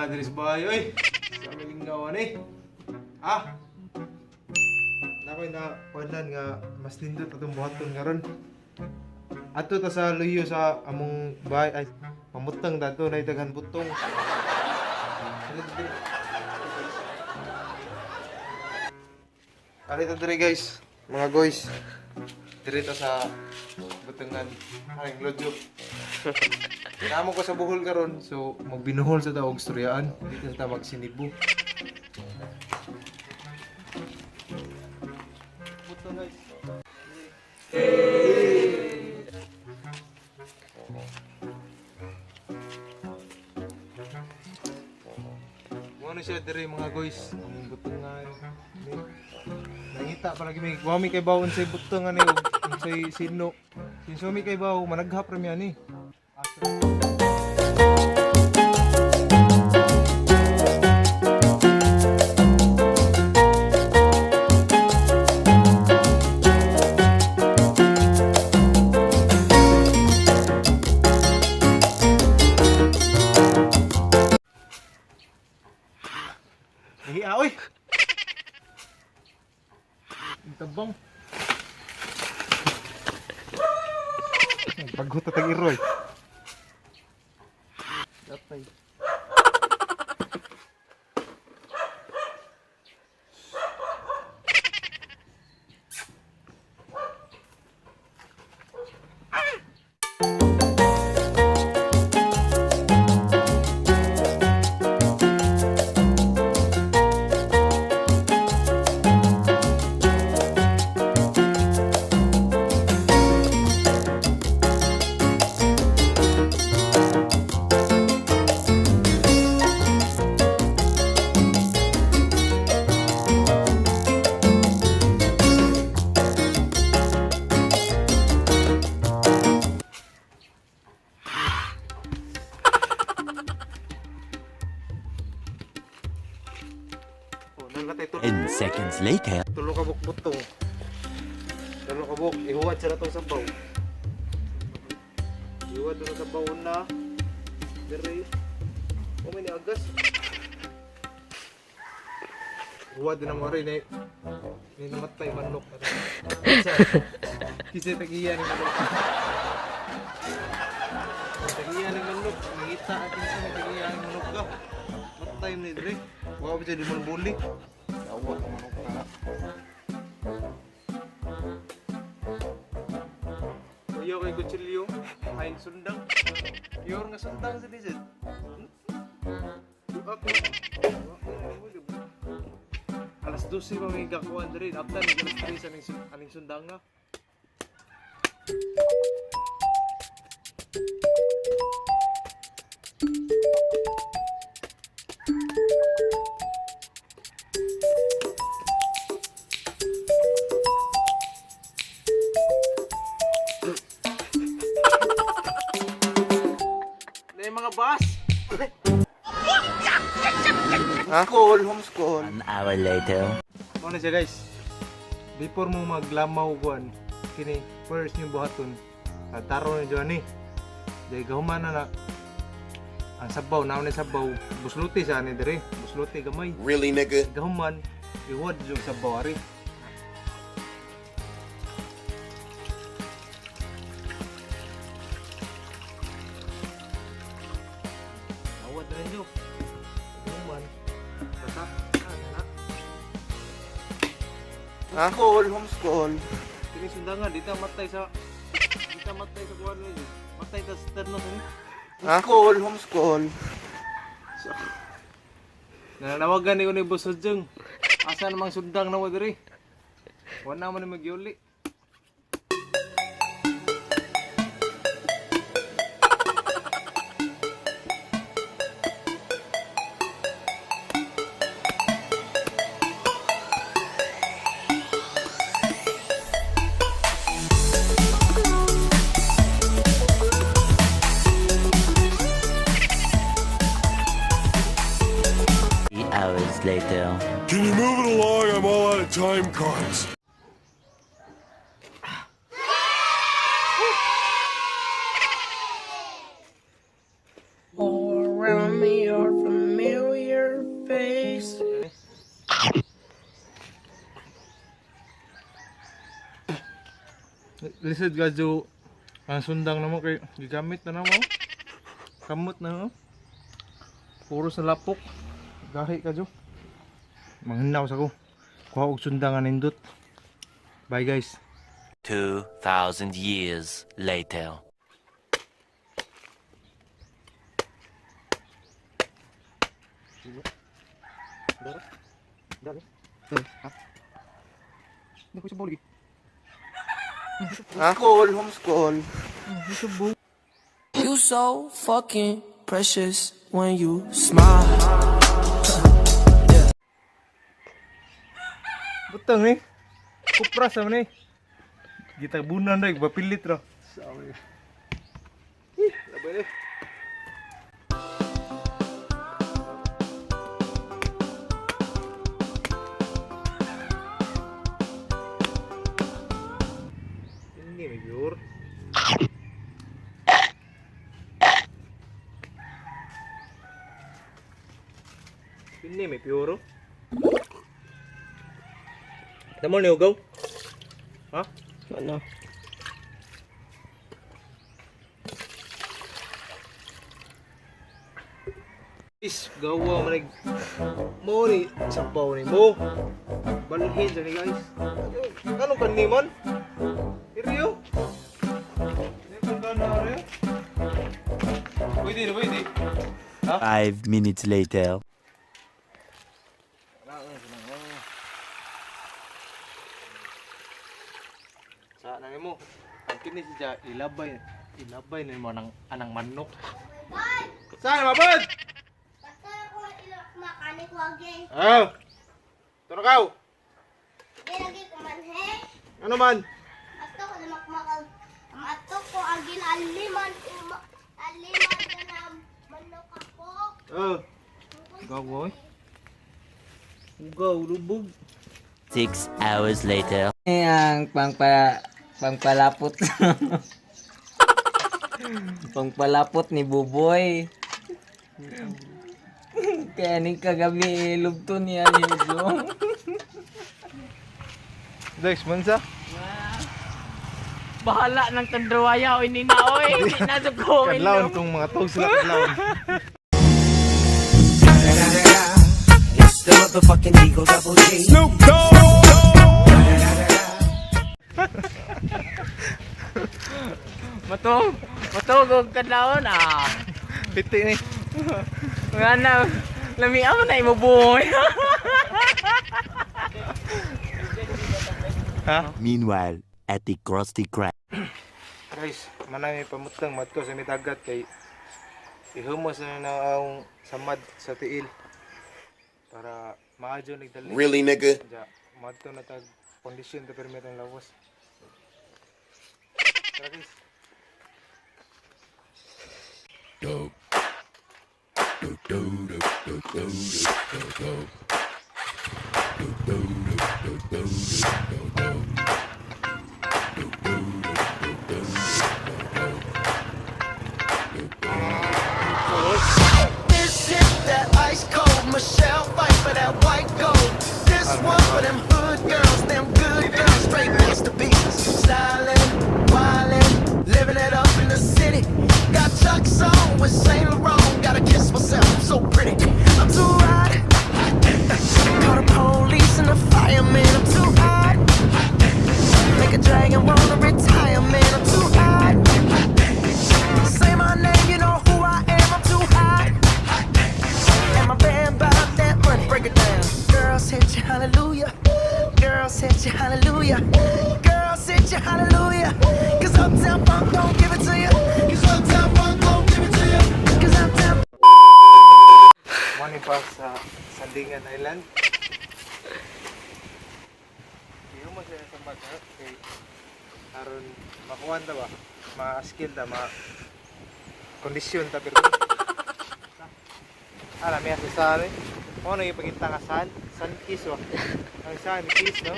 Adres bahay, oy. Sa milinggawan eh. Ah. Nakoy na kuan nga mas nindot atong buhaton karon. Ato ta sa luyo sa among bahay ay pamutang dato na daghan butong. Alita diri guys, mga guys. Diri ta sa butangan haring lodyo. Namo ko sa Bohol karon, so magbinuhol sa taog storyaan, dito sa ta magsinibo. Buto guys. Ano siya diri mga guys, ang butungan ni. Nangita para gimi, wami kay bawon sa butungan ni og say sino. Sinsumi kay bawo managhap ra mi ani. Hiya oy. Tabang. Paghuta tag iroy. Datay. In seconds later. Tulo ka butong. Tulo ka buk, ihuwad sa natong sabaw. Ihuwad na sabaw na. Diri. O may agas. Ihuwad na mo rin eh. May namatay manok. Kasi tagiyan ng manok. Tagiyan ng manok. Ngita atin sa tagiyan ng manok ka. Matay mo ni Dre. Huwag pa siya di malbuli. Awak ang manok na. Ayaw kay kutsilyo. Ay sundang. Yor nga sundang sa dizit. Ako. Alas 12 pa may kakuan diri. After ni alas 3 aning sundang na. Mga bus. Homeschool. An hour later. Ano siya guys? Before mo maglamaw kuan, kini first yung buhaton. Taro ni Johnny. Dahil gahuman na ang sabaw, naon ni sabaw, busluti sa ani dire, busluti gamay. Really nigga? Gahuman, iwad yung sabaw ari. Awad na nyo. Gahuman. Tatak. Homeschool. Kini sundangan, di ta matay sa kuwan ni. Matay ta sa terno ni. Homeschool. Nananawagan ni Boss Sojeng. Asa namang sundang na mo diri? Wala man ni magyuli. Hours later. Can you move it along? I'm all out of time cards. All around me are familiar Lisod ka jo ang sundang na mo kay gigamit na mo. Kamot na mo. Puro sa lapok. Gahi ka jo. Manghinaw sa ko. Kuha og sundang nga nindot. Bye guys. 2,000 years later. Homeschool. You so fucking precious when you smile. Butang ni. Kupra sa ni. Kita bunan ray bapilit ra. Sabi. Labay ni. Ini may pure. Ini may pure. Tamo ni ugaw? Ha? Ano? Is gawa man mo ni sabaw ni mo. Balhin sa ni guys. Anong kanimon? Iriyo? Hindi ko na rin. Pwede. 5 minutes later. Sa nang mo. Ang kini siya ilabay ni mo nang anang manok. Saan mabad? Basta ako makanik waging. Ah. Turakaw. Lagi ko man he. Ano man? Ato ko na makmakal. Ato ko agin aliman na manok ako. Ah. Gawoy. Ugaw lubog. 6 hours later. Ang pangpalapot. Pangpalapot ni Buboy. Kaya ning kagabi lugto niya ni Jong. Dex mansa. Bahala ng tandrawaya o inina oy. Hindi na ko Kadlawon tong mga tog sila kadlawon. Snoop Dogg! Matugog ka daon ah. Piti ni. Nga na, lami ako na imubuhay. Meanwhile, at the Krusty Krab. Guys, manay pamutang madto sa mitagat kay ihumos na ang samad sa tiil para maadyo nagdali. Really, nigga? Ja, madto na tag kondisyon ta permit ang lawas. Tara guys. This is that ice cold Michelle fight for that white gold. This one for them hood girls, them good girls, straight masterpieces. Stylin', wildin', living it up in the city. Got Chuck's on with Saint Laurent. Gotta kiss myself, I'm so pretty. I'm too hot. Call the police and the fireman. I'm too hot. Make a dragon wanna retire, man. I'm too hot. Say my name, you know who I am. I'm too hot. And my band bought that money. Break it down. Girls hit you, hallelujah. Girls hit you, hallelujah. Girls hit you, hallelujah. Cause Uptown Funk don't give it to you. Cause Uptown Funk don't give it to you. Cause Uptown Money pa sa Sandingan Island. Ihumos sa samad ha kay aron makuha ta ba? Ma-skill ta, kondisyon ta pero. Ala may asasari. Mo na ipakita nga sun kiss wa. Ang sun kiss no.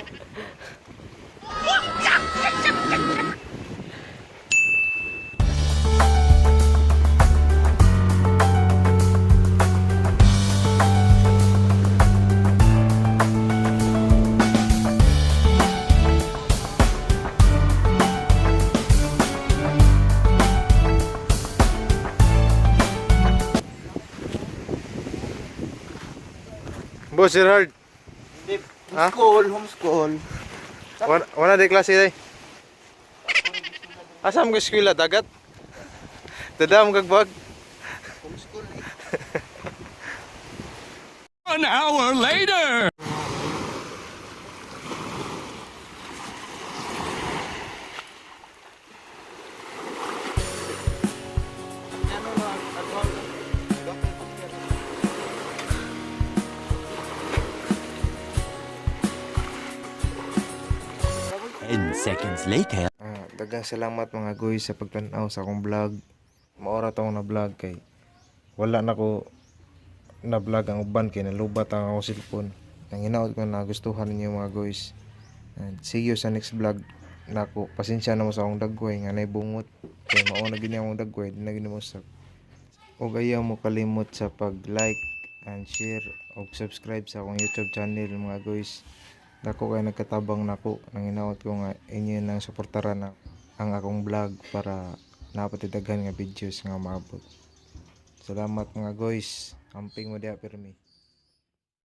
mo, Sir Hard? Ha? Homeschool. Wala di klase day. Asa mo ka eskwela dagat? Dada mo kagbag. 1 hour later! Ten seconds later. Dagang salamat mga guys sa pagtanaw sa akong vlog. Maora tong na vlog kay wala na ko na vlog ang uban kay nalubat ang akong cellphone. Nang hinaot ko na gustuhan ninyo mga guys. And see you sa next vlog. Nako, pasensya na mo sa akong dagway nga naibungot. Kay mao na gini akong dagway, di na gini mo sa. Ug ayaw mo kalimot sa pag-like and share ug subscribe sa akong YouTube channel mga guys. Dako kay nagkatabang nako nang hinaot ko nga inyo nang suportaran na ang akong vlog para napatidaghan nga videos nga maabot. Salamat mga guys. Amping mo diha pirmi.